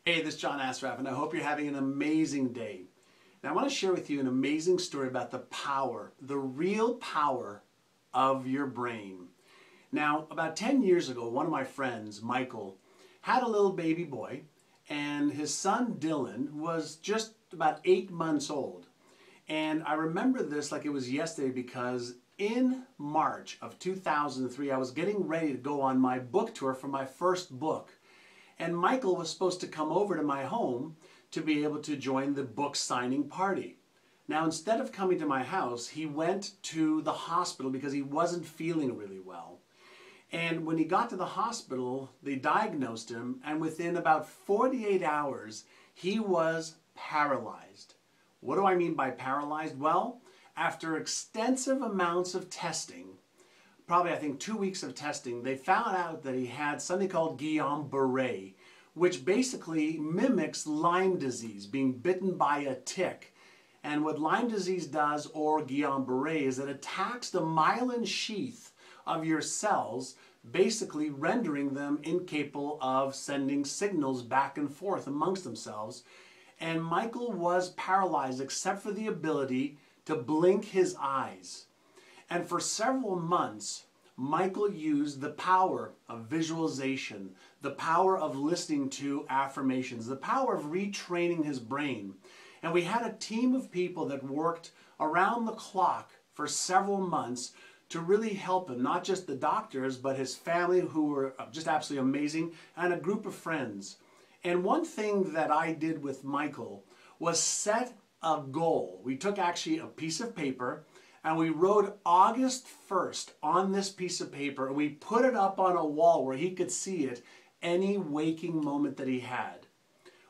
Hey, this is John Asraf, and I hope you're having an amazing day. Now, I want to share with you an amazing story about the power, the real power of your brain. Now, about 10 years ago, one of my friends, Michael, had a little baby boy, and his son, Dylan, was just about 8 months old. And I remember this like it was yesterday because in March of 2003, I was getting ready to go on my book tour for my first book. And Michael was supposed to come over to my home to be able to join the book signing party. Now, instead of coming to my house, he went to the hospital because he wasn't feeling really well. And when he got to the hospital, they diagnosed him, and within about 48 hours, he was paralyzed. What do I mean by paralyzed? Well, after extensive amounts of testing, probably I think 2 weeks of testing, they found out that he had something called Guillain-Barré, which basically mimics Lyme disease, being bitten by a tick. And what Lyme disease does, or Guillain-Barré, is it attacks the myelin sheath of your cells, basically rendering them incapable of sending signals back and forth amongst themselves. And Michael was paralyzed except for the ability to blink his eyes. And for several months, Michael used the power of visualization, the power of listening to affirmations, the power of retraining his brain. And we had a team of people that worked around the clock for several months to really help him, not just the doctors, but his family, who were just absolutely amazing, and a group of friends. And one thing that I did with Michael was set a goal. We took actually a piece of paper and we wrote August 1st on this piece of paper, and we put it up on a wall where he could see it any waking moment that he had.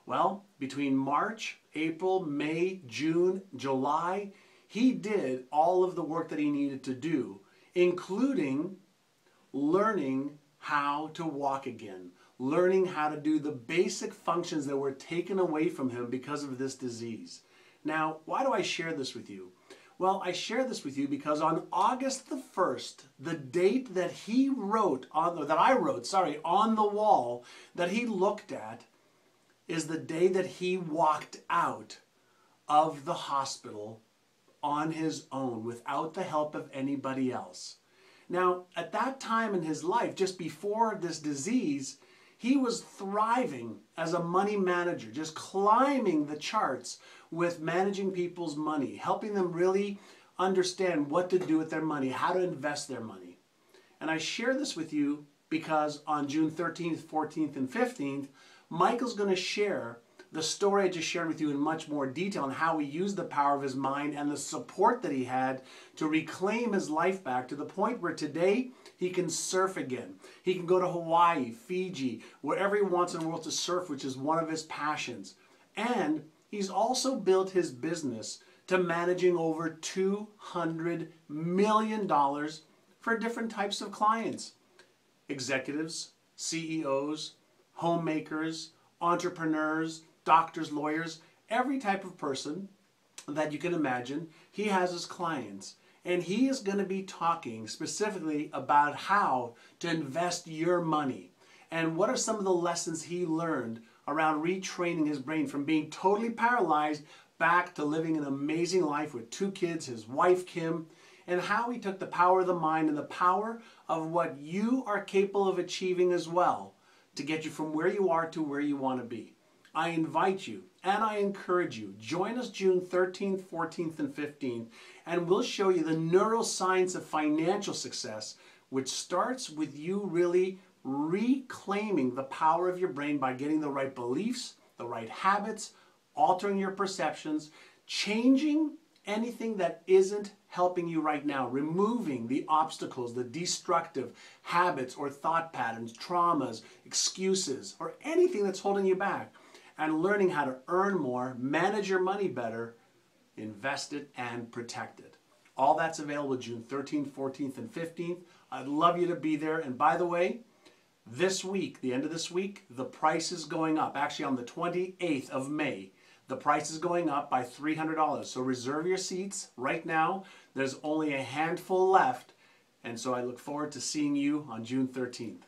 Well, between March, April, May, June, July, he did all of the work that he needed to do, including learning how to walk again, learning how to do the basic functions that were taken away from him because of this disease. Now, why do I share this with you? Well, I share this with you because on August the 1st, the date that I wrote on the wall that he looked at is the day that he walked out of the hospital on his own without the help of anybody else. Now, at that time in his life, just before this disease, he was thriving as a money manager, just climbing the charts with managing people's money, helping them really understand what to do with their money, how to invest their money. And I share this with you because on June 13th, 14th, and 15th, Michael's going to share the story I just shared with you in much more detail on how he used the power of his mind and the support that he had to reclaim his life back to the point where today he can surf again. He can go to Hawaii, Fiji, wherever he wants in the world to surf, which is one of his passions. And he's also built his business to managing over $200 million for different types of clients. Executives, CEOs, homemakers, entrepreneurs, doctors, lawyers, every type of person that you can imagine, he has as clients. And he is going to be talking specifically about how to invest your money and what are some of the lessons he learned around retraining his brain from being totally paralyzed back to living an amazing life with 2 kids, his wife Kim, and how he took the power of the mind and the power of what you are capable of achieving as well to get you from where you are to where you want to be. I invite you and I encourage you, join us June 13th, 14th, and 15th, and we'll show you the neuroscience of financial success, which starts with you really reclaiming the power of your brain by getting the right beliefs, the right habits, altering your perceptions, changing anything that isn't helping you right now, removing the obstacles, the destructive habits or thought patterns, traumas, excuses, or anything that's holding you back, and learning how to earn more, manage your money better, invest it, and protect it. All that's available June 13th, 14th, and 15th. I'd love you to be there. And by the way, this week, the end of this week, the price is going up. Actually, on the 28th of May, the price is going up by $300. So reserve your seats right now. There's only a handful left. And so I look forward to seeing you on June 13th.